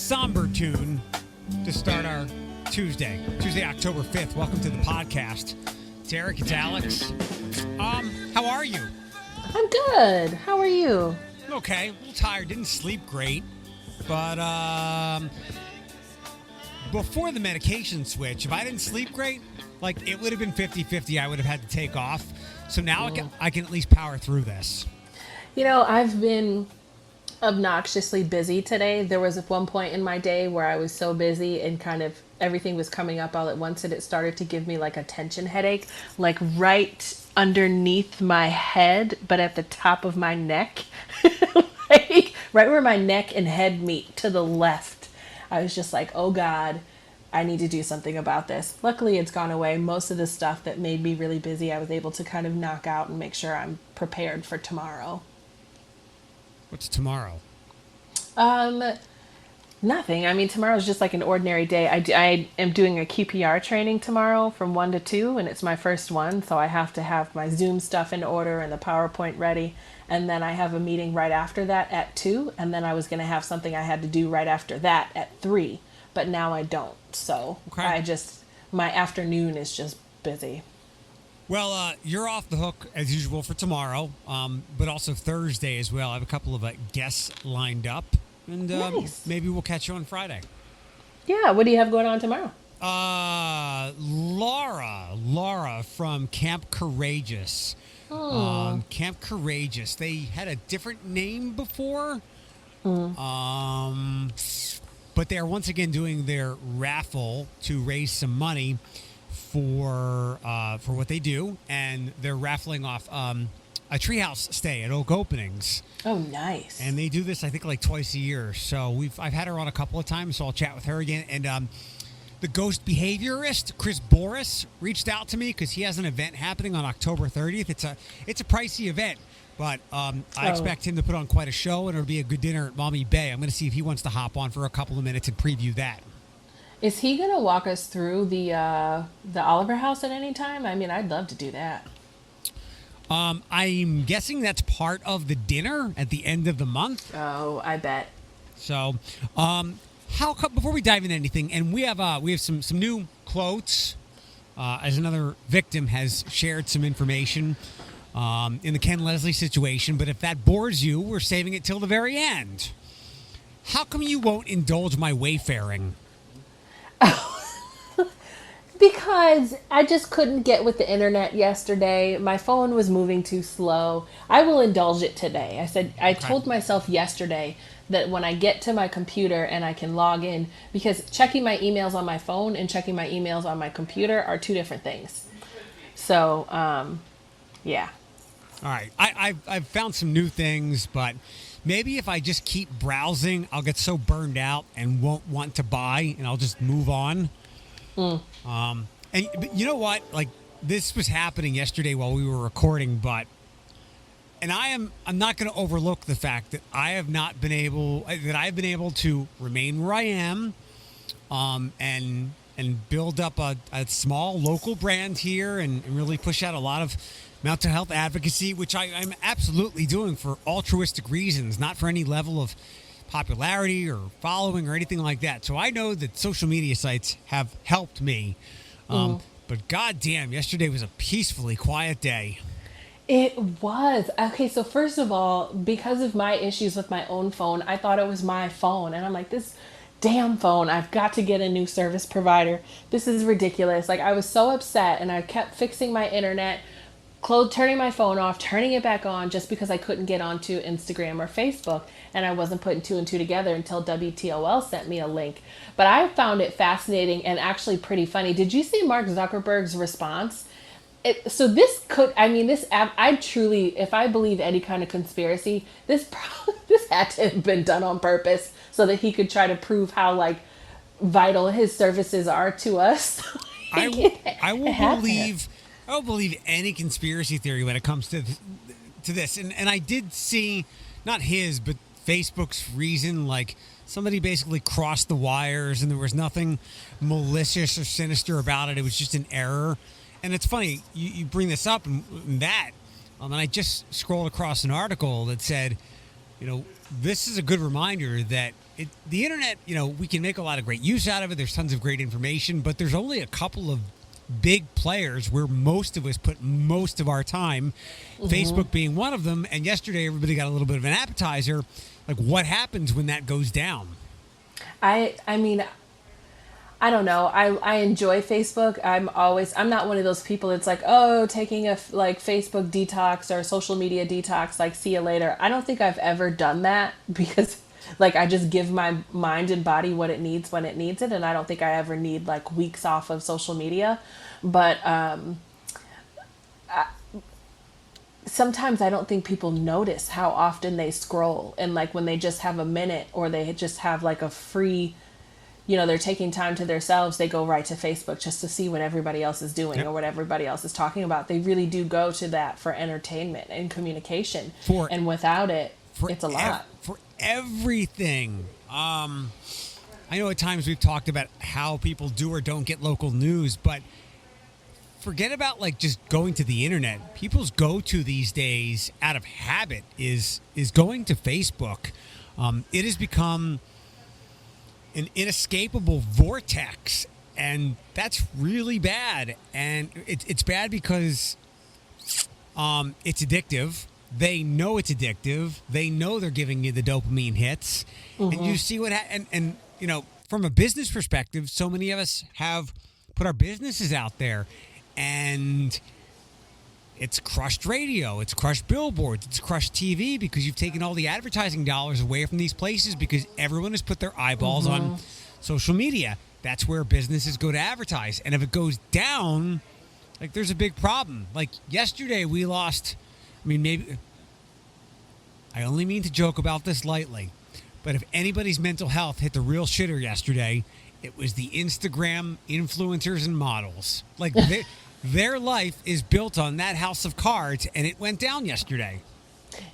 somber tune to start our Tuesday, October 5th. Welcome to the podcast. It's Eric, it's Alex. How are you? I'm good. How are you? Okay, a little tired. Didn't sleep great. But before the medication switch, if I didn't sleep great, like it would have been 50-50. I would have had to take off. So now I can at least power through this. You know, I've been obnoxiously busy today. There was at one point in my day where I was so busy and kind of everything was coming up all at once, and it started to give me like a tension headache, like right underneath my head, but at the top of my neck, like right where my neck and head meet to the left. I was just like, oh God, I need to do something about this. Luckily, it's gone away. Most of the stuff that made me really busy, I was able to kind of knock out and make sure I'm prepared for tomorrow. What's tomorrow? Nothing. I mean, tomorrow's just like an ordinary day. I am doing a QPR training tomorrow from 1 to 2, and it's my first one, so I have to have my Zoom stuff in order and the PowerPoint ready. And then I have a meeting right after that at 2, and then I was going to have something I had to do right after that at 3, but now I don't. So okay. My afternoon is just busy. Well, you're off the hook as usual for tomorrow, but also Thursday as well. I have a couple of guests lined up, and nice. Maybe we'll catch you on Friday. Yeah, what do you have going on tomorrow? Laura from Camp Courageous. Camp Courageous. They had a different name before, but they are once again doing their raffle to raise some money for what they do, and they're raffling off a treehouse stay at Oak Openings. Oh, nice! And they do this, I think, like twice a year. So I've had her on a couple of times, so I'll chat with her again. And the ghost behaviorist Chris Boris reached out to me because he has an event happening on October 30th. It's a pricey event, but I expect him to put on quite a show, and it'll be a good dinner at Mommy Bay. I'm going to see if he wants to hop on for a couple of minutes and preview that. Is he going to walk us through the Oliver House at any time? I mean, I'd love to do that. I'm guessing that's part of the dinner at the end of the month. Oh, I bet. So, before we dive into anything, and we have some new quotes, as another victim has shared some information in the Ken Leslie situation. But if that bores you, we're saving it till the very end. How come you won't indulge my wayfaring? Because I just couldn't get with the internet yesterday. My phone was moving too slow. I will indulge it today. I told myself yesterday that when I get to my computer and I can log in, because checking my emails on my phone and checking my emails on my computer are two different things. So, yeah. All right. I've found some new things, but maybe if I just keep browsing, I'll get so burned out and won't want to buy, and I'll just move on. But you know what? Like, this was happening yesterday while we were recording, and I'm not going to overlook the fact that I've been able to remain where I am, and build up a small local brand here and really push out a lot of mental health advocacy, which I'm absolutely doing for altruistic reasons, not for any level of popularity or following or anything like that. So I know that social media sites have helped me. But goddamn, yesterday was a peacefully quiet day. It was. Okay, so first of all, because of my issues with my own phone, I thought it was my phone. And I'm like, this damn phone, I've got to get a new service provider. This is ridiculous. Like, I was so upset, and I kept fixing my internet, turning my phone off, turning it back on, just because I couldn't get onto Instagram or Facebook. And I wasn't putting 2 and 2 together until WTOL sent me a link. But I found it fascinating and actually pretty funny. Did you see Mark Zuckerberg's response? This app, I truly, if I believe any kind of conspiracy, this had to have been done on purpose so that he could try to prove how vital his services are to us. I will believe any conspiracy theory when it comes to this. And I did see, not his, but Facebook's reason, like somebody basically crossed the wires and there was nothing malicious or sinister about it. It was just an error. And it's funny, you bring this up and I just scrolled across an article that said, this is a good reminder that the internet, we can make a lot of great use out of it. There's tons of great information, but there's only a couple of big players where most of us put most of our time, Facebook being one of them. And yesterday, everybody got a little bit of an appetizer. Like, what happens when that goes down? I mean, I don't know. I enjoy Facebook. I'm not one of those people that's like, oh, taking a Facebook detox or social media detox, like see you later. I don't think I've ever done that because I just give my mind and body what it needs when it needs it. And I don't think I ever need like weeks off of social media. But sometimes I don't think people notice how often they scroll, and like when they just have a minute or they just have like a free, they're taking time to themselves, they go right to Facebook just to see what everybody else is doing or what everybody else is talking about. They really do go to that for entertainment and communication. And without it, it's a lot. For everything. I know at times we've talked about how people do or don't get local news, but forget about like just going to the internet. People's go-to these days out of habit is going to Facebook. It has become an inescapable vortex, and that's really bad. And it's bad because it's addictive. They know it's addictive. They know they're giving you the dopamine hits, and you see what and from a business perspective, so many of us have put our businesses out there, and it's crushed radio, it's crushed billboards, it's crushed TV because you've taken all the advertising dollars away from these places because everyone has put their eyeballs on social media. That's where businesses go to advertise. And if it goes down, like there's a big problem. Like yesterday we lost, maybe, I only mean to joke about this lightly, but if anybody's mental health hit the real shitter yesterday, it was the Instagram influencers and models. Like their life is built on that house of cards, and it went down yesterday.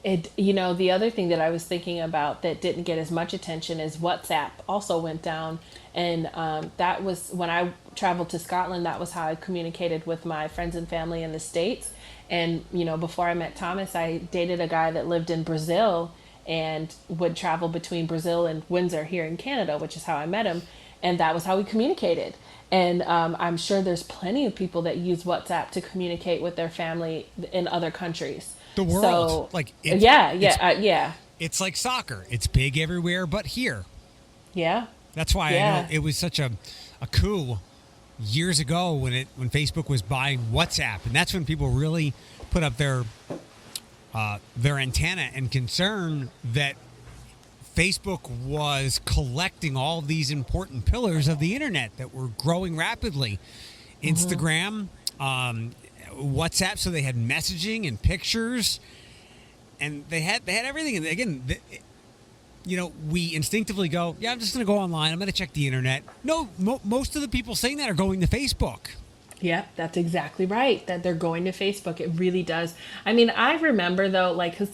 The other thing that I was thinking about that didn't get as much attention is WhatsApp also went down. And that was when I traveled to Scotland. That was how I communicated with my friends and family in the States. And, before I met Thomas, I dated a guy that lived in Brazil and would travel between Brazil and Windsor here in Canada, which is how I met him. And that was how we communicated. And I'm sure there's plenty of people that use WhatsApp to communicate with their family in other countries. The world. So, yeah. It's like soccer. It's big everywhere but here. Yeah. That's why I know it was such a coup years ago when Facebook was buying WhatsApp. And that's when people really put up their antenna and concern that Facebook was collecting all these important pillars of the internet that were growing rapidly. Instagram, WhatsApp, so they had messaging and pictures, and they had everything. And again, we instinctively go, I'm just going to go online. I'm going to check the internet. No, most of the people saying that are going to Facebook. Yeah, that's exactly right. That they're going to Facebook. It really does. I remember though, because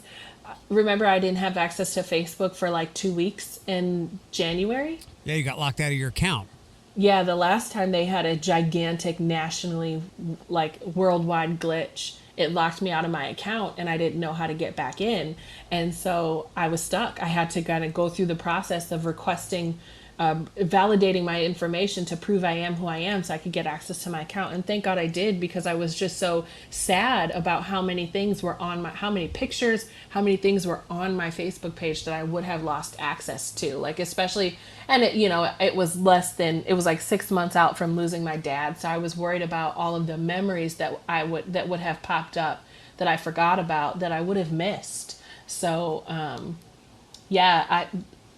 remember I didn't have access to Facebook for like 2 weeks in January. Yeah, you got locked out of your account. Yeah, the last time they had a gigantic nationally, worldwide glitch, it locked me out of my account and I didn't know how to get back in. And so I was stuck. I had to kind of go through the process of requesting, validating my information to prove I am who I am so I could get access to my account. And thank God I did, because I was just so sad about how many things were on how many pictures, how many things were on my Facebook page that I would have lost access to. Especially, and it was it was like 6 months out from losing my dad. So I was worried about all of the memories that would have popped up that I forgot about, that I would have missed. So,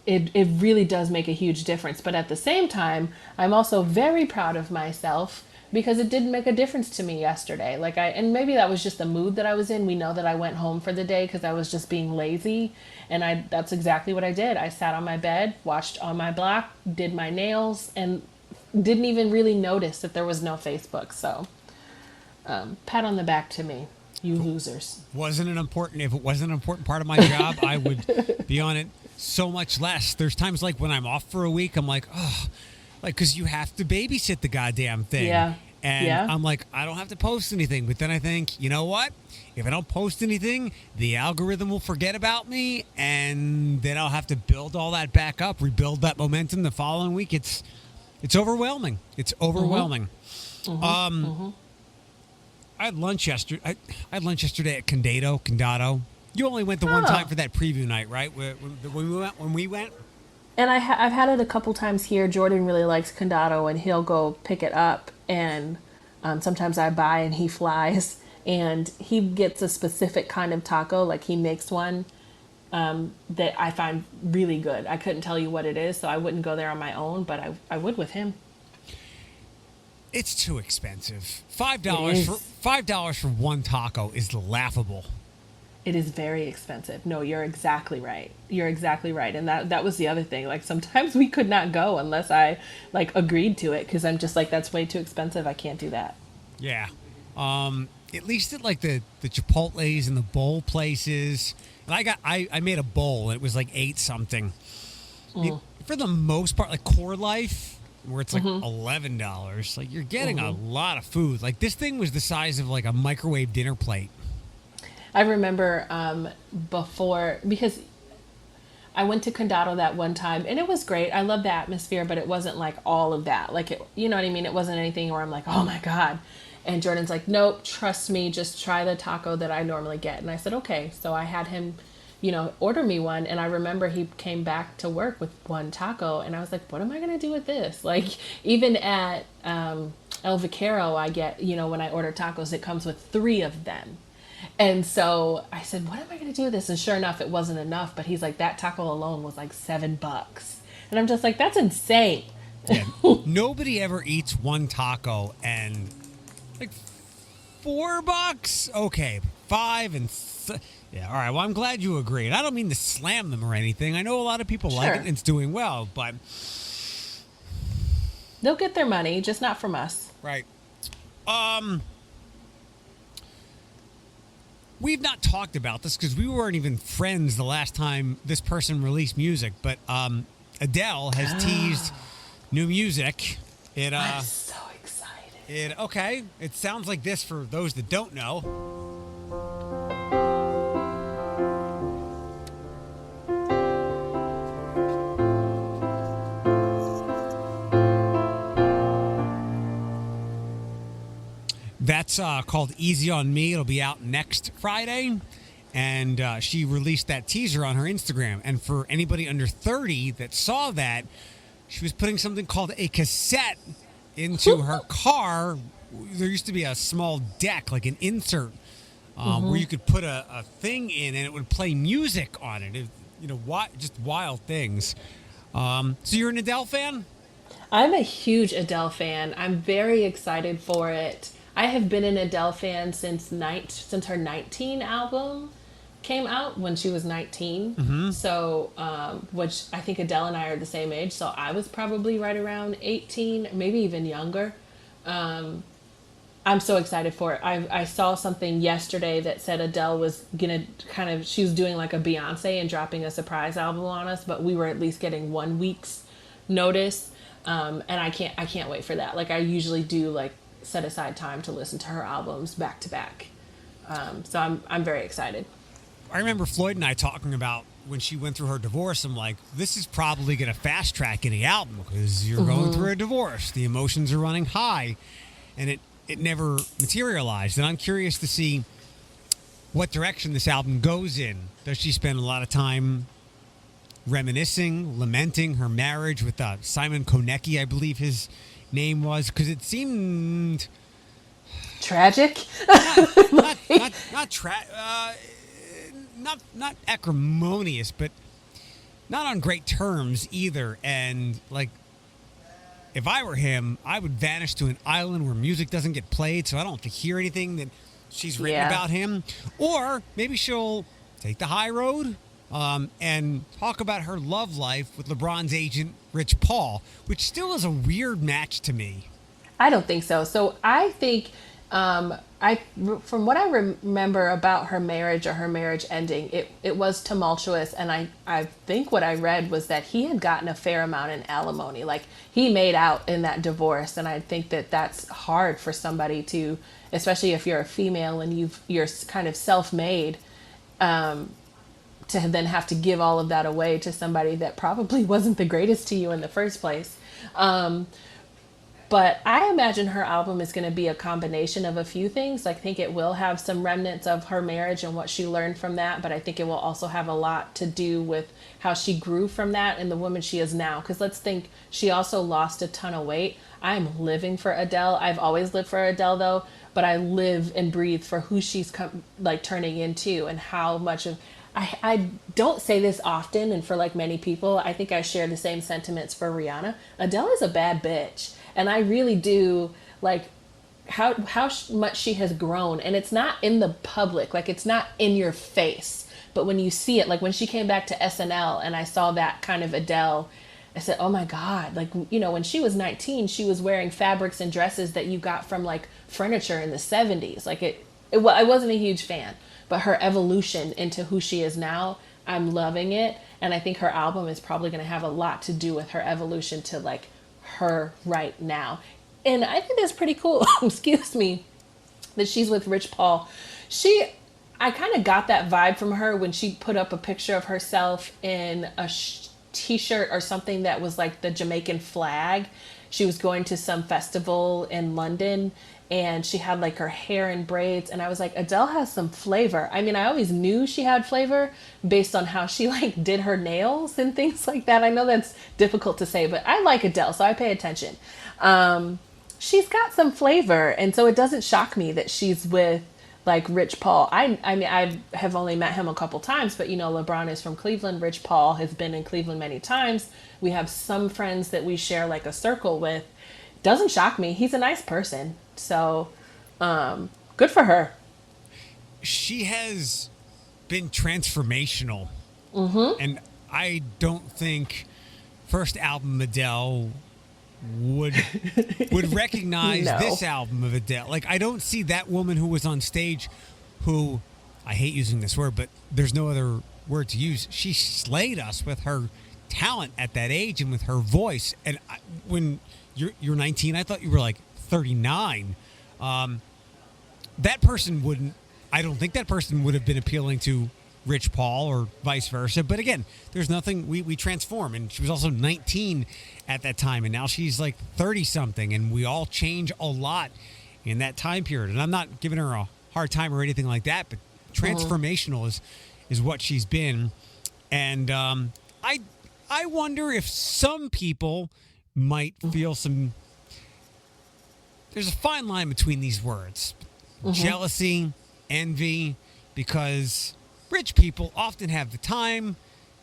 It really does make a huge difference. But at the same time, I'm also very proud of myself because it didn't make a difference to me yesterday. And maybe that was just the mood that I was in. We know that I went home for the day because I was just being lazy. And that's exactly what I did. I sat on my bed, watched On My Block, did my nails, and didn't even really notice that there was no Facebook. So, pat on the back to me, you losers. If it wasn't an important part of my job, I would be on it so much less. There's times when I'm off for a week, I'm like, oh, because you have to babysit the goddamn thing. Yeah. And Yeah. I'm like, I don't have to post anything. But then I think, you know what? If I don't post anything, the algorithm will forget about me, and then I'll have to build all that back up, rebuild that momentum the following week. It's overwhelming. It's overwhelming. I had lunch yesterday. I had lunch yesterday at Condado. You only went the one time for that preview night, right? When we went. And I've had it a couple times here. Jordan really likes Condado, and he'll go pick it up. And sometimes I buy, and he flies. And he gets a specific kind of taco. Like, he makes one that I find really good. I couldn't tell you what it is, so I wouldn't go there on my own, but I would with him. It's too expensive. $5 for one taco is laughable. It is very expensive. No, you're exactly right. You're exactly right. And that was the other thing. Like, sometimes we could not go unless I like agreed to it, because I'm just like, that's way too expensive. I can't do that. Yeah. At least at like the Chipotle's and the bowl places. And I made a bowl, and it was like 8 something. For the most part, like Core Life, where it's like $11, like you're getting a lot of food. Like, this thing was the size of like a microwave dinner plate. I remember before, because I went to Condado that one time, and it was great. I love the atmosphere, but it wasn't like all of that. Like, you know what I mean? It wasn't anything where I'm like, oh my God. And Jordan's like, nope, trust me, just try the taco that I normally get. And I said, okay. So I had him, order me one. And I remember he came back to work with one taco, and I was like, what am I going to do with this? Like, even at El Vaquero, I get, when I order tacos, it comes with 3 of them. And so I said, what am I going to do with this? And sure enough, it wasn't enough. But he's like, that taco alone was like $7. And I'm just like, that's insane. Yeah. Nobody ever eats one taco and like $4. Okay, 5 and yeah. All right. Well, I'm glad you agreed. I don't mean to slam them or anything. I know a lot of people like it and it's doing well, but they'll get their money, just not from us. Right. We've not talked about this because we weren't even friends the last time this person released music, but Adele has teased new music. I'm so excited. Okay. It sounds like this for those that don't know. That's called Easy on Me. It'll be out next Friday. And she released that teaser on her Instagram. And for anybody under 30 that saw that, she was putting something called a cassette into her car. There used to be a small deck, like an insert, where you could put a thing in and it would play music on it. Just wild things. So you're an Adele fan? I'm a huge Adele fan. I'm very excited for it. I have been an Adele fan since her 19 album came out, when she was 19. So, which I think Adele and I are the same age. So I was probably right around 18, maybe even younger. I'm so excited for it. I saw something yesterday that said Adele was gonna she was doing like a Beyonce and dropping a surprise album on us, but we were at least getting 1 week's notice. And I can't wait for that. Like, I usually do like set aside time to listen to her albums back to back. So I'm very excited. I remember Floyd and I talking about when she went through her divorce. I'm like, this is probably going to fast track any album because you're going through a divorce. The emotions are running high, and it never materialized. And I'm curious to see what direction this album goes in. Does she spend a lot of time reminiscing, lamenting her marriage with Simon Konecki, I believe his name was? Because it seemed tragic. Not acrimonious, but not on great terms either. And like, if I were him, I would vanish to an island where music doesn't get played, so I don't have to hear anything that she's written about him. Or maybe she'll take the high road and talk about her love life with LeBron's agent, Rich Paul, which still is a weird match to me. I don't think so. So I think I from what I remember about her marriage or her marriage ending, it was tumultuous, and I think what I read was that he had gotten a fair amount in alimony. Like he made out in that divorce, and I think that that's hard for somebody to, especially if you're a female and you're kind of self-made, to then have to give all of that away to somebody that probably wasn't the greatest to you in the first place. But I imagine her album is going to be a combination of a few things. I think it will have some remnants of her marriage and what she learned from that, but I think it will also have a lot to do with how she grew from that and the woman she is now. Because let's think, she also lost a ton of weight. I'm living for Adele. I've always lived for Adele though, but I live and breathe for who she's turning into and how much of I don't say this often, and for like many people, I think I share the same sentiments for Rihanna. Adele is a bad bitch, and I really do like how much she has grown, and it's not in the public, like it's not in your face, but when you see it, like when she came back to SNL, and I saw that kind of Adele, I said, oh my God, like, you know, when she was 19, she was wearing fabrics and dresses that you got from like furniture in the 70s. Like I wasn't a huge fan, but her evolution into who she is now, I'm loving it. And I think her album is probably going to have a lot to do with her evolution to like her right now. And I think that's pretty cool, excuse me, that she's with Rich Paul. I kind of got that vibe from her when she put up a picture of herself in a t-shirt or something that was like the Jamaican flag. She was going to some festival in London, and she had like her hair in braids, and I was like, Adele has some flavor. I mean, I always knew she had flavor based on how she like did her nails and things like that. I know that's difficult to say, but I like Adele, so I pay attention. She's got some flavor, and so it doesn't shock me that she's with like Rich Paul. I mean, I have only met him a couple times, but you know, LeBron is from Cleveland. Rich Paul has been in Cleveland many times. We have some friends that we share like a circle with. Doesn't shock me. He's a nice person. So, good for her. She has been transformational. And I don't think first album Adele would recognize No. this album of Adele. Like, I don't see that woman who was on stage who, I hate using this word, but there's no other word to use. She slayed us with her talent at that age and with her voice. And when you're 19, I thought you were like 39. That person wouldn't, I don't think that person would have been appealing to Rich Paul or vice versa. But again, there's nothing, we transform. And she was also 19 at that time, and now she's like 30 something, and we all change a lot in that time period. And I'm not giving her a hard time or anything like that, but transformational is what she's been. And I wonder if some people might feel some, there's a fine line between these words, jealousy, envy, because rich people often have the time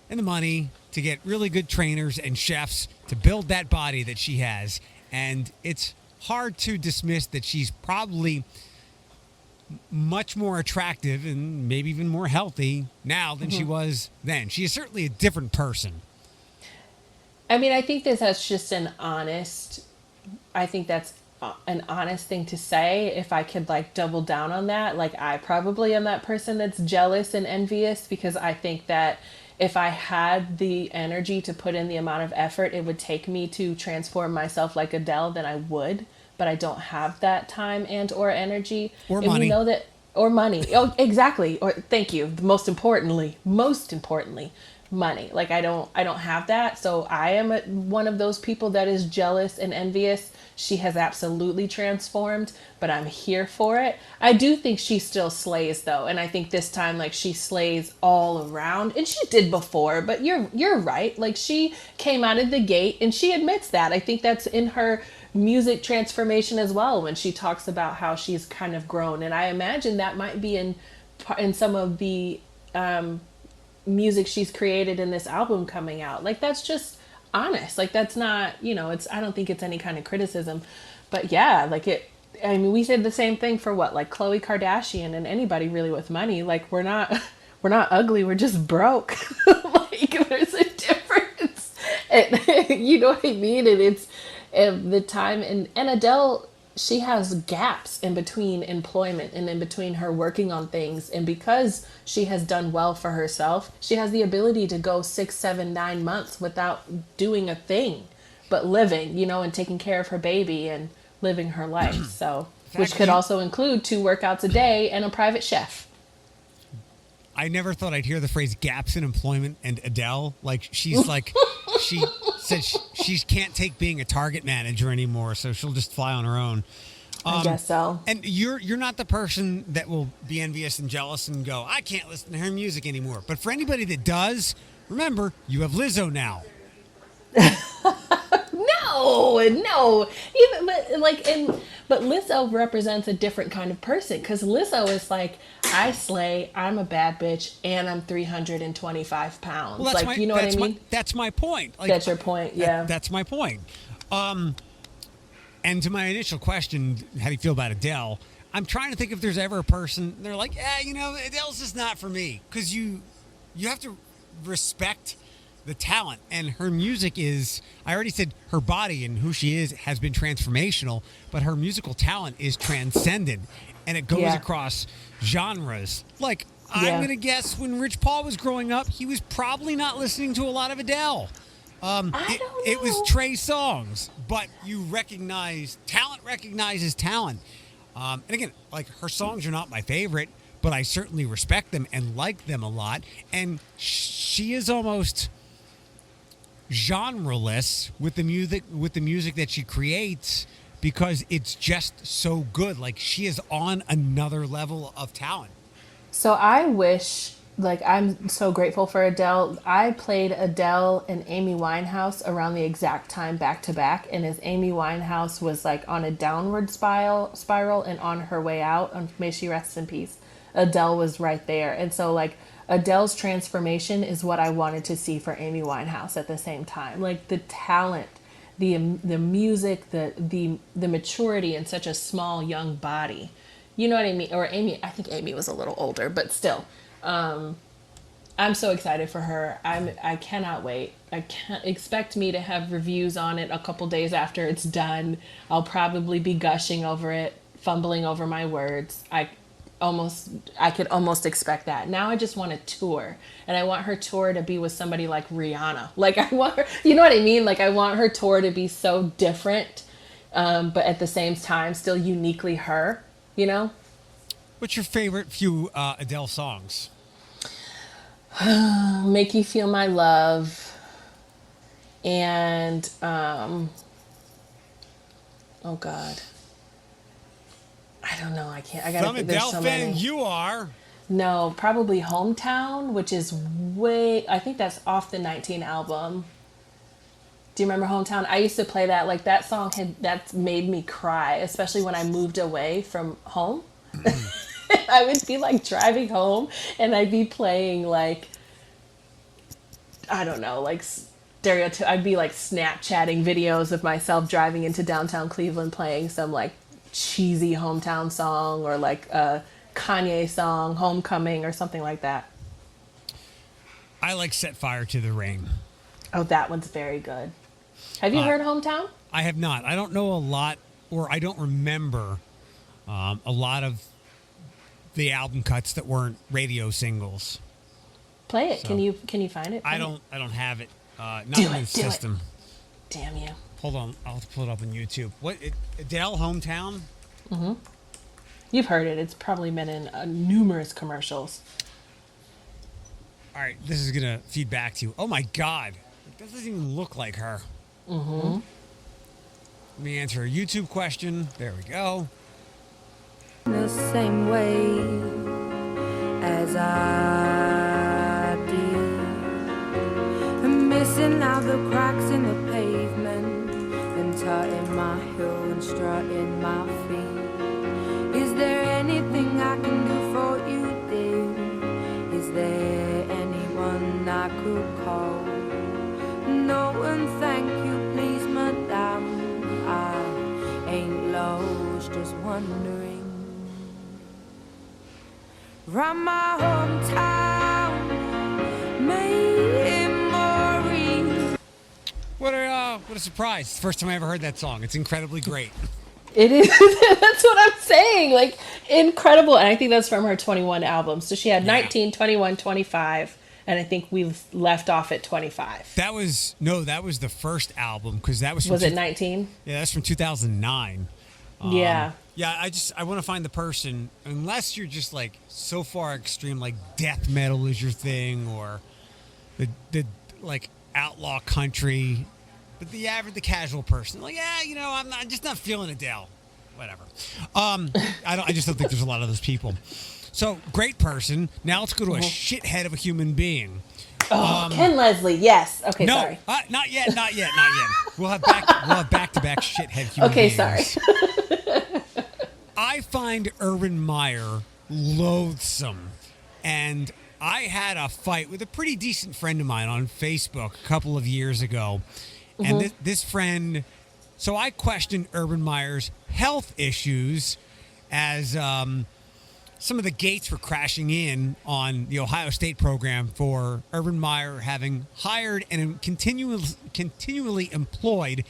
and the money to get really good trainers and chefs to build that body that she has. And it's hard to dismiss that she's probably much more attractive and maybe even more healthy now than she was then. She is certainly a different person. I mean, I think that's just I think that's an honest thing to say. If I could like double down on that, like I probably am that person that's jealous and envious, because I think that if I had the energy to put in the amount of effort it would take me to transform myself like Adele, then I would, but I don't have that time and or energy. Or and money. You know that, or money. Oh, exactly. Or thank you. Most importantly, money. Like I don't have that. So I am one of those people that is jealous and envious. She has absolutely transformed, but I'm here for it. I do think she still slays though. And I think this time, like she slays all around, and she did before, but you're right. Like she came out of the gate and she admits that. I think that's in her music transformation as well, when she talks about how she's kind of grown. And I imagine that might be in some of the, music she's created in this album coming out. Like that's just honest. Like that's not, I don't think it's any kind of criticism, but yeah, like I mean, we said the same thing for like Khloe Kardashian and anybody really with money. Like we're not ugly. We're just broke. Like there's a difference. And, you know what I mean? And it's the time and Adele, she has gaps in between employment and in between her working on things. And because she has done well for herself, she has the ability to go 6, 7, 9 months without doing a thing but living, and taking care of her baby and living her life. So, In which fact, could also include 2 workouts a day and a private chef. I never thought I'd hear the phrase gaps in employment and Adele. Like, she's like, she said she can't take being a Target manager anymore, so she'll just fly on her own. I guess so. And you're not the person that will be envious and jealous and go, I can't listen to her music anymore. But for anybody that does, remember, you have Lizzo now. No. But Lizzo represents a different kind of person, because Lizzo is like, I slay, I'm a bad bitch, and I'm 325 pounds. Well, like, you know what I mean? That's my point. Like, That's your point, yeah. That's my point. And to my initial question, how do you feel about Adele? I'm trying to think if there's ever a person, they're like, Adele's just not for me. Because you have to respect the talent, and her music is, I already said her body and who she is has been transformational, but her musical talent is transcendent, and it goes across genres. Like, I'm going to guess when Rich Paul was growing up, he was probably not listening to a lot of Adele. I don't know. It was Trey Songz, but you recognizes talent. And again, like, her songs are not my favorite, but I certainly respect them and like them a lot. And she is almost genreless with the music that she creates, because it's just so good. Like, she is on another level of talent. So I wish, like, I'm so grateful for Adele. I played Adele and Amy Winehouse around the exact time, back to back. And as Amy Winehouse was like on a downward spiral and on her way out, may she rest in peace, Adele was right there. And so, like, Adele's transformation is what I wanted to see for Amy Winehouse at the same time. Like, the talent, the music, the maturity in such a small young body. You know what I mean? Or Amy, I think Amy was a little older, but still. I'm so excited for her. I cannot wait. I can't expect me to have reviews on it a couple days after it's done. I'll probably be gushing over it, fumbling over my words. I could almost expect that. Now I just want a tour, and I want her tour to be with somebody like Rihanna. Like, I want her, you know what I mean? Like, I want her tour to be so different, but at the same time, still uniquely her, What's your favorite few Adele songs? Make You Feel My Love, and, oh God. I don't know. I can't. I gotta think. There's so many. You are. No, probably Hometown, which is I think that's off the 19 album. Do you remember Hometown? I used to play that. Like, that song that's made me cry, especially when I moved away from home. I would be like driving home, and I'd be playing, like, I don't know, like I'd be like Snapchatting videos of myself driving into downtown Cleveland playing some, like, cheesy Hometown song, or like a Kanye song, Homecoming, or something like that. I like Set Fire to the Rain. Oh, that one's very good. Have you heard Hometown? I have not. I don't know a lot, or I don't remember a lot of the album cuts that weren't radio singles. Play it. So, Can you find it? I don't have it. Not do in the it, system. Damn you. Hold on, I'll have to pull it up on YouTube. What, Adele Hometown? Mm-hmm. You've heard it. It's probably been in numerous commercials. All right, this is gonna feed back to you. Oh my God, that doesn't even look like her. Mm-hmm. Let me answer a YouTube question. There we go. The same way as I did. I'm missing out the cracks in the pavement, and tutting my heel and strutting my feet. Is there anything I can do for you, dear? Is there anyone I could call? No one, thank you, please, madame. I ain't lost, just wondering. Round my hometown, memories. What a surprise! It's the first time I ever heard that song. It's incredibly great. It is. That's what I'm saying. Like, incredible. And I think that's from her 21 album. So she had 19, 21, 25. And I think we've left off at 25. That was the first album, because that was Was it 19? Yeah, that's from 2009. Yeah. Yeah, I want to find the person, unless you're just like so far extreme, like death metal is your thing, or the like outlaw country. But the casual person, like, I'm just not feeling Adele. Whatever. I just don't think there's a lot of those people. So, great person. Now let's go to a shithead of a human being. Oh, Ken Leslie. Yes. Okay, no, sorry. Not yet. We'll have back-to-back shithead human beings. Okay, sorry. I find Urban Meyer loathsome, and I had a fight with a pretty decent friend of mine on Facebook a couple of years ago, and this friend. So I questioned Urban Meyer's health issues as some of the gates were crashing in on the Ohio State program for Urban Meyer having hired and continually employed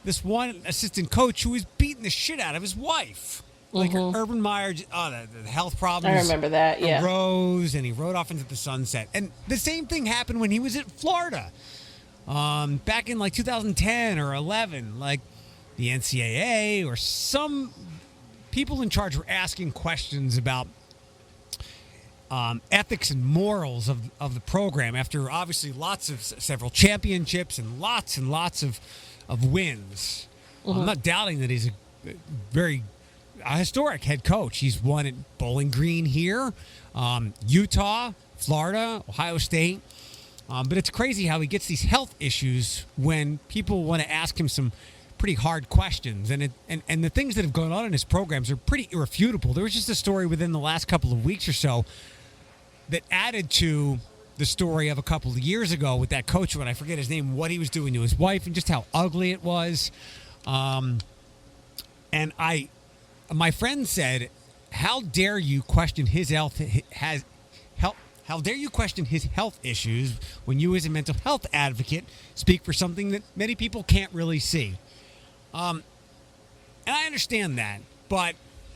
this one assistant coach who was beating the shit out of his wife. Like Urban Meyer, the health problems. I remember that, yeah. Arose, and he rode off into the sunset. And the same thing happened when he was at Florida. Back in like 2010 or 11, like the NCAA or some people in charge were asking questions about ethics and morals of the program after obviously several championships and lots of wins. I'm not doubting that he's a very historic head coach. He's won at Bowling Green here, Utah, Florida, Ohio State. But it's crazy how he gets these health issues when people want to ask him some pretty hard questions. And the things that have gone on in his programs are pretty irrefutable. There was just a story within the last couple of weeks or so that added to the story of a couple of years ago with that coach, when I forget his name, what he was doing to his wife and just how ugly it was. My friend said, how dare you question his health How dare you question his health issues when you, as a mental health advocate, speak for something that many people can't really see? And I understand that, but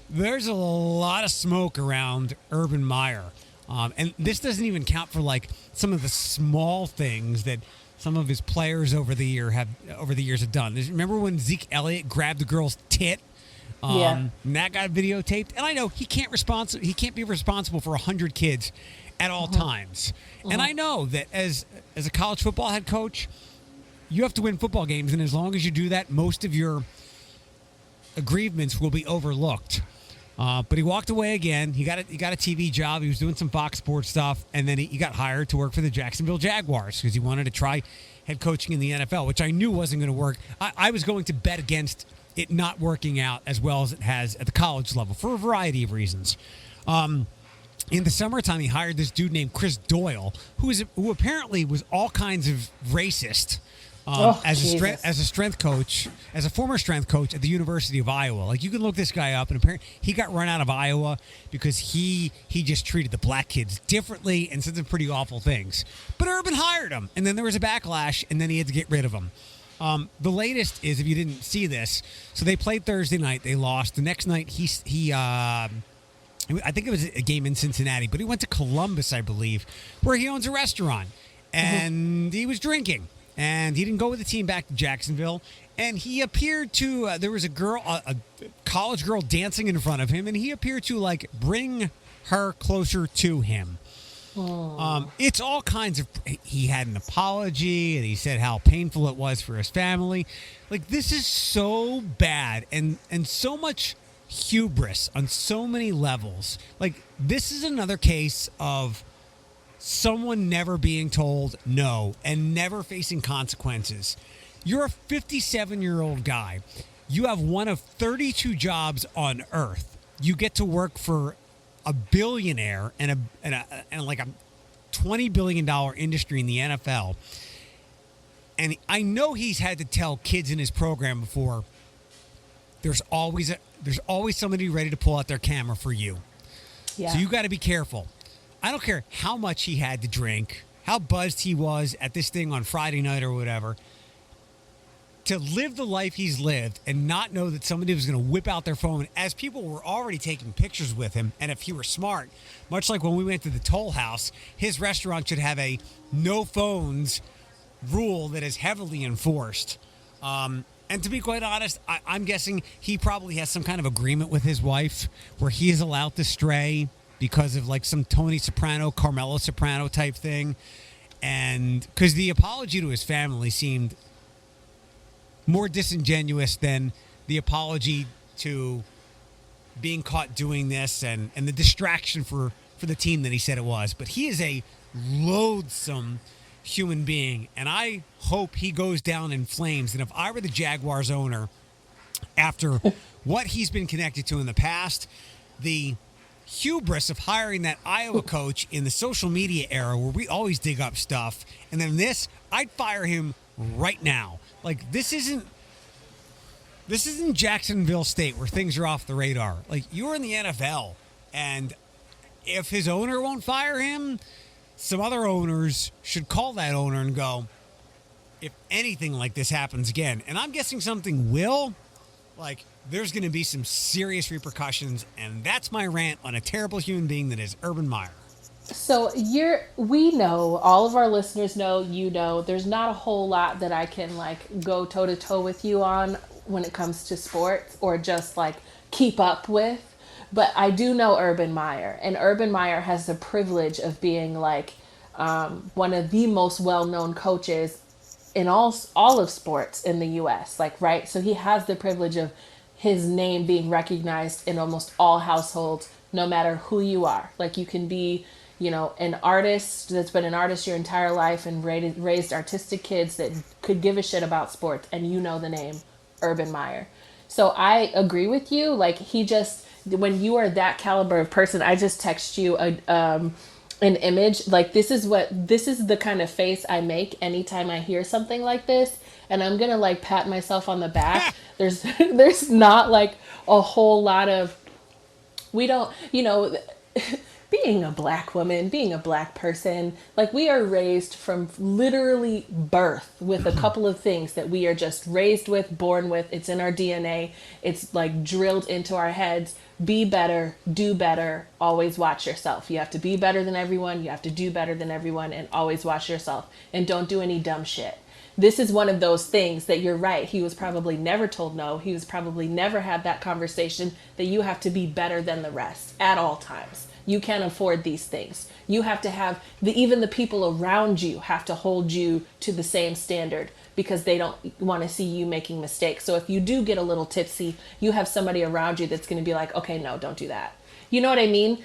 there's a lot of smoke around Urban Meyer. And this doesn't even count for like some of the small things that some of his players over the years have done. Remember when Zeke Elliott grabbed the girl's tit? And that got videotaped. And I know he can't be responsible for 100 kids at all times. And I know that as a college football head coach, you have to win football games, and as long as you do that, most of your aggrievements will be overlooked. But he walked away again. He got a TV job. He was doing some Fox Sports stuff, and then he got hired to work for the Jacksonville Jaguars because he wanted to try head coaching in the NFL, which I knew wasn't going to work. I was going to bet against it not working out as well as it has at the college level for a variety of reasons. In the summertime, he hired this dude named Chris Doyle, who apparently was all kinds of racist as a strength coach, as a former strength coach at the University of Iowa. Like, you can look this guy up, and apparently he got run out of Iowa because he just treated the black kids differently and said some pretty awful things. But Urban hired him, and then there was a backlash, and then he had to get rid of him. The latest is, if you didn't see this, so they played Thursday night, they lost. The next night, I think it was a game in Cincinnati, but he went to Columbus, I believe, where he owns a restaurant, and he was drinking, and he didn't go with the team back to Jacksonville, and he appeared to, there was a girl, a college girl dancing in front of him, and he appeared to, like, bring her closer to him. It's all kinds of, he had an apology, and he said how painful it was for his family. Like, this is so bad, and so much hubris on so many levels. Like, this is another case of someone never being told no and never facing consequences. You're a 57-year-old guy. You have one of 32 jobs on earth. You get to work for a billionaire and like a $20 billion industry in the NFL. And I know he's had to tell kids in his program before, there's always somebody ready to pull out their camera for you. Yeah. So you got to be careful. I don't care how much he had to drink, how buzzed he was at this thing on Friday night or whatever. to live the life he's lived and not know that somebody was going to whip out their phone as people were already taking pictures with him. And if he were smart, much like when we went to the Toll House, his restaurant should have a no phones rule that is heavily enforced. And to be quite honest, I'm guessing he probably has some kind of agreement with his wife where he is allowed to stray because of like some Tony Soprano, Carmelo Soprano type thing. And because the apology to his family seemed more disingenuous than the apology to being caught doing this and the distraction for the team that he said it was. But he is a loathsome human being, and I hope he goes down in flames. And if I were the Jaguars owner, after what he's been connected to in the past, the hubris of hiring that Iowa coach in the social media era where we always dig up stuff, and then this, I'd fire him right now. Like, this isn't Jacksonville State where things are off the radar. Like, you're in the NFL, and if his owner won't fire him, some other owners should call that owner and go, if anything like this happens again, and I'm guessing something will, like, there's going to be some serious repercussions, and that's my rant on a terrible human being that is Urban Meyer. So we know, all of our listeners know, you know, there's not a whole lot that I can like go toe to toe with you on when it comes to sports or just like keep up with. But I do know Urban Meyer, and Urban Meyer has the privilege of being like one of the most well-known coaches in all of sports in the U.S. Like, right? So he has the privilege of his name being recognized in almost all households, no matter who you are. Like, you can be, you know, an artist that's been an artist your entire life and raised artistic kids that could give a shit about sports, and you know the name Urban Meyer. So I agree with you. Like, when you are that caliber of person, I just text you an image. Like, this is the kind of face I make anytime I hear something like this. And I'm going to like pat myself on the back. There's not like a whole lot of, we don't, you know, being a black woman, being a black person, like, we are raised from literally birth with a couple of things that we are just raised with, born with. It's in our DNA. It's like drilled into our heads. Be better, do better, always watch yourself. You have to be better than everyone. You have to do better than everyone, and always watch yourself. And don't do any dumb shit. This is one of those things that you're right. He was probably never told no. He was probably never had that conversation that you have to be better than the rest at all times. You can't afford these things. You have to have even the people around you have to hold you to the same standard because they don't want to see you making mistakes. So if you do get a little tipsy, you have somebody around you that's going to be like, okay, no, don't do that. You know what I mean?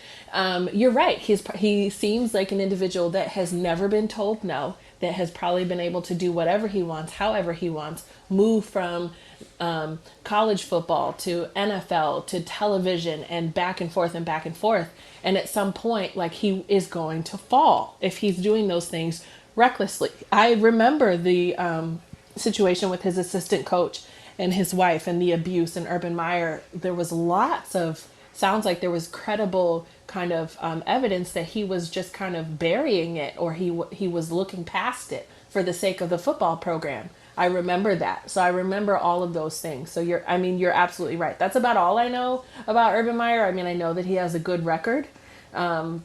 You're right. He seems like an individual that has never been told no, that has probably been able to do whatever he wants, however he wants, move from college football to NFL to television and back and forth and back and forth. And at some point, like, he is going to fall if he's doing those things recklessly. I remember the situation with his assistant coach and his wife and the abuse in Urban Meyer. There was sounds like there was credible kind of evidence that he was just kind of burying it, or he was looking past it for the sake of the football program. I remember that. So I remember all of those things. So you're absolutely right. That's about all I know about Urban Meyer. I mean, I know that he has a good record. And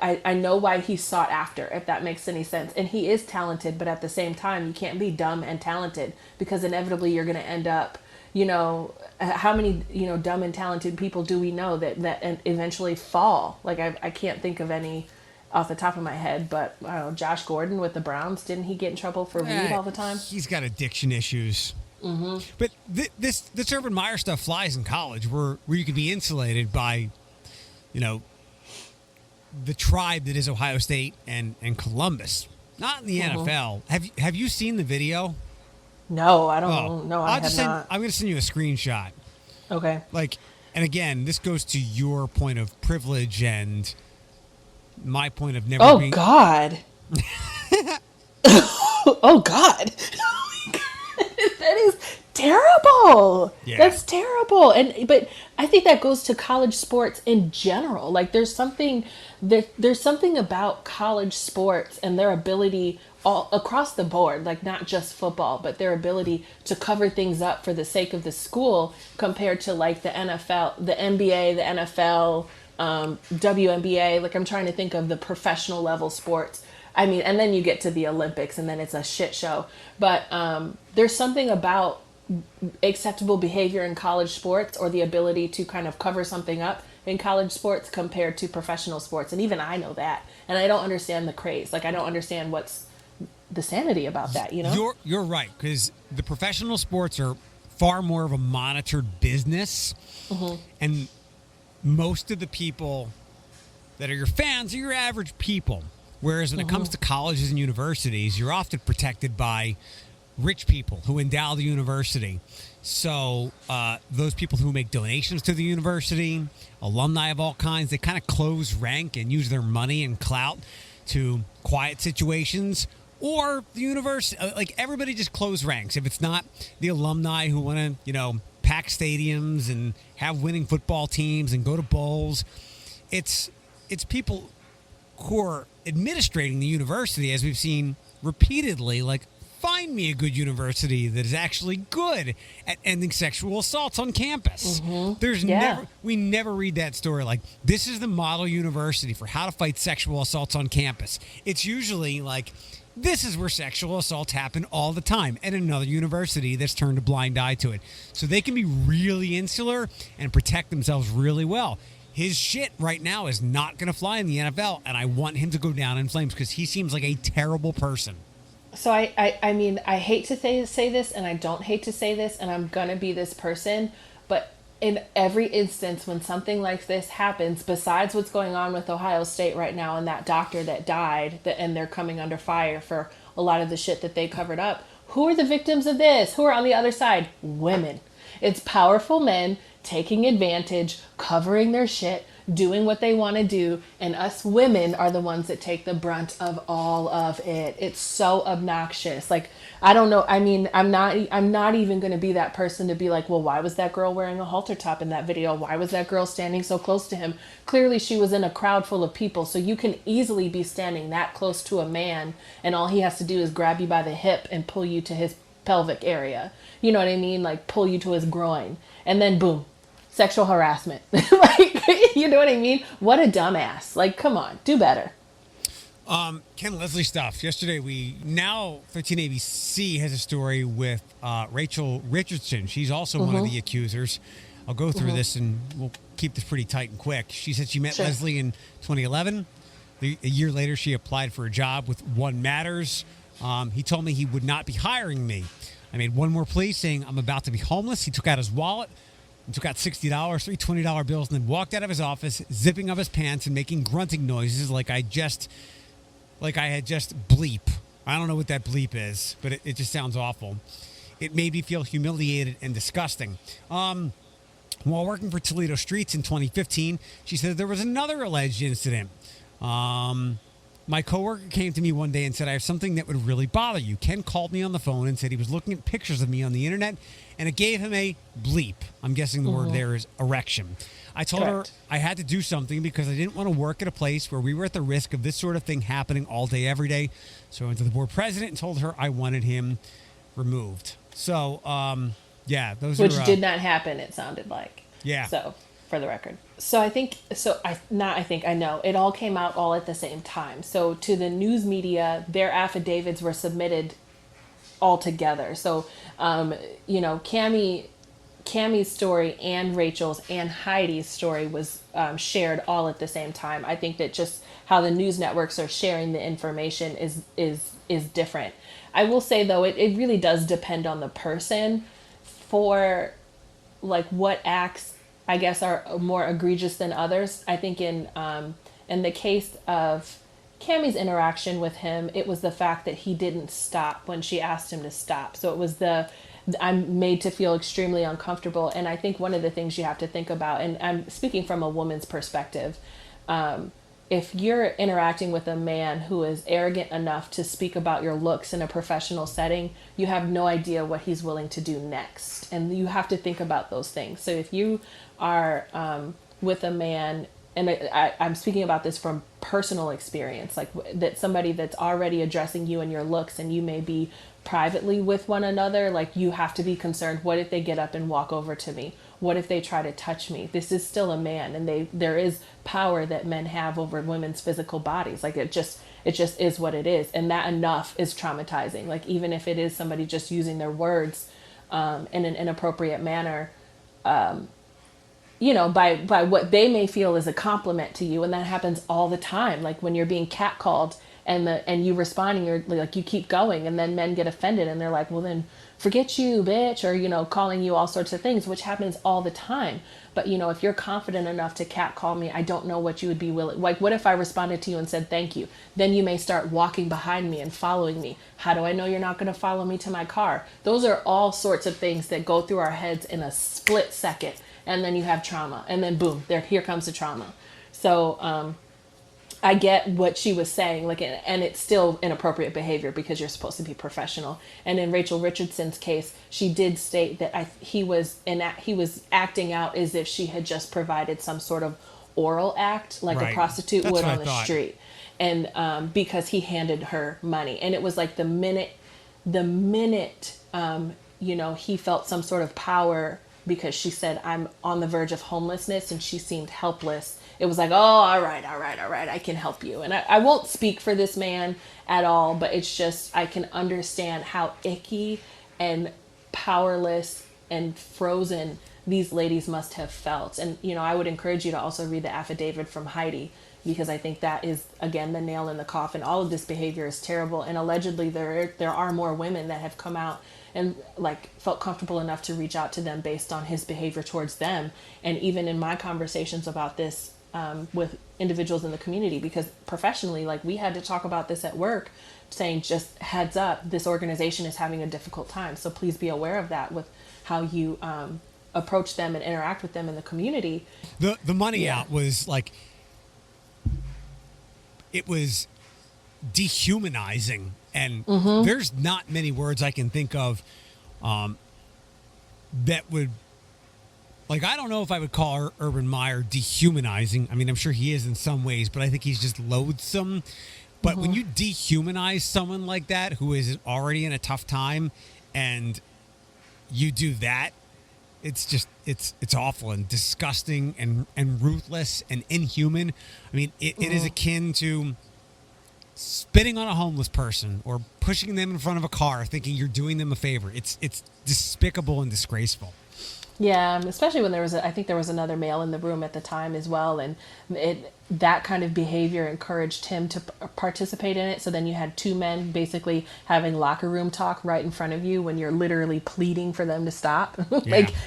I know why he's sought after, if that makes any sense. And he is talented, but at the same time, you can't be dumb and talented, because inevitably you're going to end up, you know, how many, you know, dumb and talented people do we know that eventually fall? Like, I can't think of any off the top of my head, but I don't know, Josh Gordon with the Browns, didn't he get in trouble for weed all the time? He's got addiction issues. Mm-hmm. But this Urban Meyer stuff flies in college, where you could be insulated by, you know, the tribe that is Ohio State and Columbus, not in the NFL. Have you seen the video? No, I don't know. I have not. I'm going to send you a screenshot. Okay. Like, and again, this goes to your point of privilege and my point of never being... God. Oh, God. That is terrible. Yeah. That's terrible. But I think that goes to college sports in general. Like, there's something about college sports and their ability all across the board, like not just football, but their ability to cover things up for the sake of the school compared to like the NFL, the NBA, the NFL, WNBA. Like I'm trying to think of the professional level sports. I mean, and then you get to the Olympics and then it's a shit show. But there's something about acceptable behavior in college sports, or the ability to kind of cover something up in college sports compared to professional sports. And even I know that. And I don't understand the craze. Like I don't understand what's the sanity about that, you know? You're right, because the professional sports are far more of a monitored business. And most of the people that are your fans are your average people. Whereas when it comes to colleges and universities, you're often protected by rich people who endow the university. So those people who make donations to the university, alumni of all kinds, they kind of close rank and use their money and clout to quiet situations. Or the university, like everybody just close ranks. If it's not the alumni who want to, you know, pack stadiums and have winning football teams and go to bowls, it's people who are administrating the university, as we've seen repeatedly, like, find me a good university that is actually good at ending sexual assaults on campus. We never read that story like, this is the model university for how to fight sexual assaults on campus. It's usually like, this is where sexual assaults happen all the time at another university that's turned a blind eye to it. So they can be really insular and protect themselves really well. His shit right now is not going to fly in the NFL, and I want him to go down in flames because he seems like a terrible person. So I mean, I hate to say this, and I don't hate to say this, and I'm going to be this person, but in every instance when something like this happens, besides what's going on with Ohio State right now and that doctor that died, and they're coming under fire for a lot of the shit that they covered up, who are the victims of this? Who are on the other side? Women. It's powerful men taking advantage, covering their shit, doing what they want to do, and us women are the ones that take the brunt of all of it. It's so obnoxious. Like, I don't know. I mean, I'm not even going to be that person to be like, well, why was that girl wearing a halter top in that video? Why was that girl standing so close to him? Clearly she was in a crowd full of people. So you can easily be standing that close to a man and all he has to do is grab you by the hip and pull you to his pelvic area. You know what I mean? Like pull you to his groin, and then boom, sexual harassment. Like, you know what I mean? What a dumbass. Like, come on, do better. Ken Leslie stuff. Yesterday, 13 ABC has a story with Rachel Richardson. She's also one of the accusers. I'll go through this and we'll keep this pretty tight and quick. She said she met Leslie in 2011. A year later, she applied for a job with One Matters. He told me he would not be hiring me. I made one more plea saying I'm about to be homeless. He took out his wallet and took out $60, 3 $20 bills, and then walked out of his office, zipping up his pants and making grunting noises like I had just bleep. I don't know what that bleep is, but it just sounds awful. It made me feel humiliated and disgusting. While working for Toledo Streets in 2015, she said there was another alleged incident. My coworker came to me one day and said, I have something that would really bother you. Ken called me on the phone and said he was looking at pictures of me on the internet, and it gave him a bleep. I'm guessing the word there is erection. I told her I had to do something because I didn't want to work at a place where we were at the risk of this sort of thing happening all day, every day. So I went to the board president and told her I wanted him removed. So, Which did not happen, it sounded like. Yeah. So, for the record. So I know. It all came out all at the same time. So to the news media, their affidavits were submitted all together. So, Cammie's story and Rachel's and Heidi's story was shared all at the same time. I think that just how the news networks are sharing the information is different. I will say though, it really does depend on the person for like what acts I guess are more egregious than others. I think in the case of Cammie's interaction with him, it was the fact that he didn't stop when she asked him to stop. So it was I'm made to feel extremely uncomfortable. And I think one of the things you have to think about, and I'm speaking from a woman's perspective, if you're interacting with a man who is arrogant enough to speak about your looks in a professional setting, you have no idea what he's willing to do next. And you have to think about those things. So if you are with a man and I'm speaking about this from personal experience, like that somebody that's already addressing you and your looks, and you may be privately with one another, like you have to be concerned. What if they get up and walk over to me? What if they try to touch me? This is still a man, and there is power that men have over women's physical bodies. Like it just is what it is, and that enough is traumatizing. Like even if it is somebody just using their words in an inappropriate manner, by what they may feel is a compliment to you, and that happens all the time. Like when you're being catcalled and you respond, and you're like, you keep going, and then men get offended and they're like, well then forget you, bitch, or calling you all sorts of things, which happens all the time. But if you're confident enough to catcall me, I don't know what you would be willing. Like, what if I responded to you and said thank you? Then you may start walking behind me and following me. How do I know you're not going to follow me to my car? Those are all sorts of things that go through our heads in a split second, and then you have trauma, and then boom, here comes the trauma. So I get what she was saying, like, and it's still inappropriate behavior because you're supposed to be professional. And in Rachel Richardson's case, she did state that he was acting out as if she had just provided some sort of oral act, like a prostitute would on the street, and because he handed her money, and it was like the minute he felt some sort of power because she said, I'm on the verge of homelessness, and she seemed helpless. It was like, oh, all right, I can help you. And I won't speak for this man at all, but it's just, I can understand how icky and powerless and frozen these ladies must have felt. And, I would encourage you to also read the affidavit from Heidi, because I think that is, again, the nail in the coffin. All of this behavior is terrible. And allegedly there are more women that have come out and felt comfortable enough to reach out to them based on his behavior towards them. And even in my conversations about this with individuals in the community, because professionally, we had to talk about this at work, saying, just heads up, this organization is having a difficult time. So please be aware of that with how you approach them and interact with them in the community. The money out was it was dehumanizing. And there's not many words I can think of that would, I don't know if I would call Urban Meyer dehumanizing. I mean, I'm sure he is in some ways, but I think he's just loathsome. But when you dehumanize someone like that, who is already in a tough time, and you do that, it's just, it's awful and disgusting and ruthless and inhuman. I mean, it is akin to spitting on a homeless person or pushing them in front of a car thinking you're doing them a favor. It's despicable and disgraceful. Yeah, especially when I think there was another male in the room at the time as well, and that kind of behavior encouraged him to participate in it. So then you had two men basically having locker room talk right in front of you when you're literally pleading for them to stop,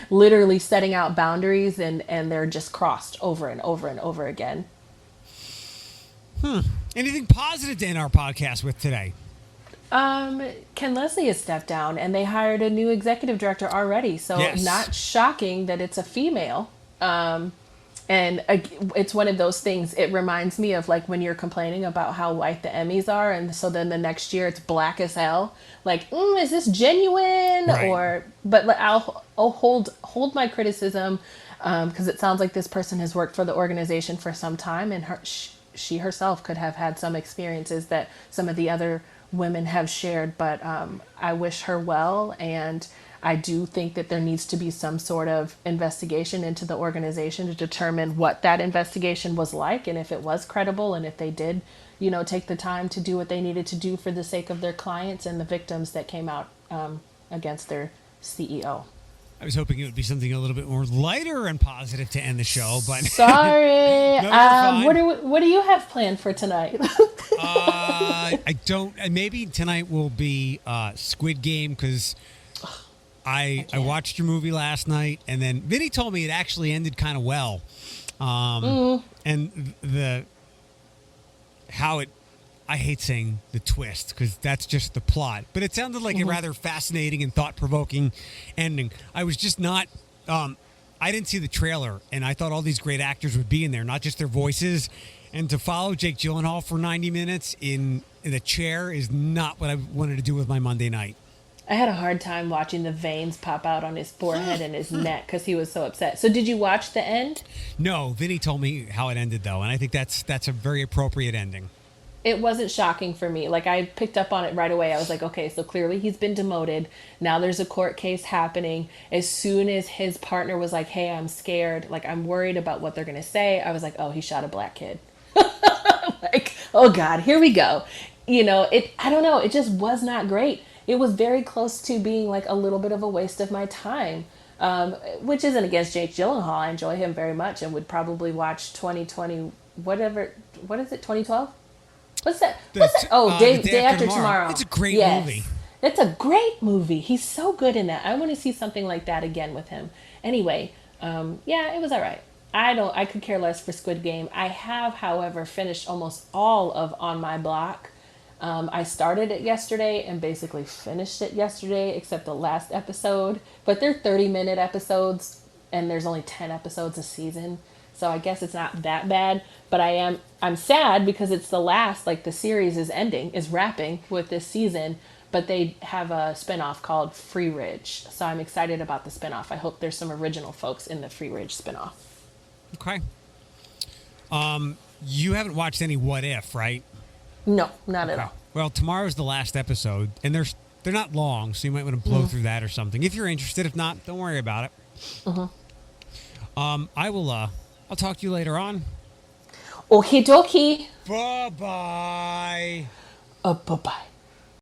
literally setting out boundaries, and they're just crossed over and over and over again. Anything positive to end our podcast with today? Ken Leslie has stepped down, and they hired a new executive director already. So Not shocking that it's a female. And it's one of those things. It reminds me of when you're complaining about how white the Emmys are, and so then the next year it's black as hell. Is this genuine? Right. But I'll hold my criticism, because it sounds like this person has worked for the organization for some time, and she herself could have had some experiences that some of the other women have shared, but I wish her well, and I do think that there needs to be some sort of investigation into the organization to determine what that investigation was like, and if it was credible, and if they did, take the time to do what they needed to do for the sake of their clients and the victims that came out against their CEO. I was hoping it would be something a little bit more lighter and positive to end the show, but sorry. No, what do you have planned for tonight? I don't. Maybe tonight will be Squid Game, because I watched your movie last night, and then Vinny told me it actually ended kind of well, and I hate saying the twist, because that's just the plot, but it sounded like a rather fascinating and thought-provoking ending. I was just not, I didn't see the trailer, and I thought all these great actors would be in there, not just their voices, and to follow Jake Gyllenhaal for 90 minutes in a chair is not what I wanted to do with my Monday night. I had a hard time watching the veins pop out on his forehead and his neck because he was so upset. So did you watch the end? No, Vinny told me how it ended though, and I think that's a very appropriate ending. It wasn't shocking for me. Like I picked up on it right away. I was like, okay, so clearly he's been demoted. Now there's a court case happening. As soon as his partner was like, hey, I'm scared, like I'm worried about what they're going to say, I was like, oh, he shot a black kid. Like, oh God, here we go. I don't know. It just was not great. It was very close to being like a little bit of a waste of my time, which isn't against Jake Gyllenhaal. I enjoy him very much and would probably watch 2020, whatever, what is it, 2012? What's that? Oh, Day After Tomorrow. It's a great movie. It's a great movie. He's so good in that. I want to see something like that again with him. Anyway, yeah, it was all right. I could care less for Squid Game. I have, however, finished almost all of On My Block. I started it yesterday and basically finished it yesterday, except the last episode. But they're 30-minute episodes, and there's only 10 episodes a season. So I guess it's not that bad. But I'm sad because it's the last, like the series is wrapping with this season. But they have a spinoff called Free Ridge. So I'm excited about the spinoff. I hope there's some original folks in the Free Ridge spinoff. Okay. You haven't watched any What If, right? No, not at all. Well, tomorrow's the last episode, and they're not long, so you might want to blow through that or something. If you're interested, if not, don't worry about it. I'll talk to you later on. Okie dokie. Bye-bye. Bye-bye.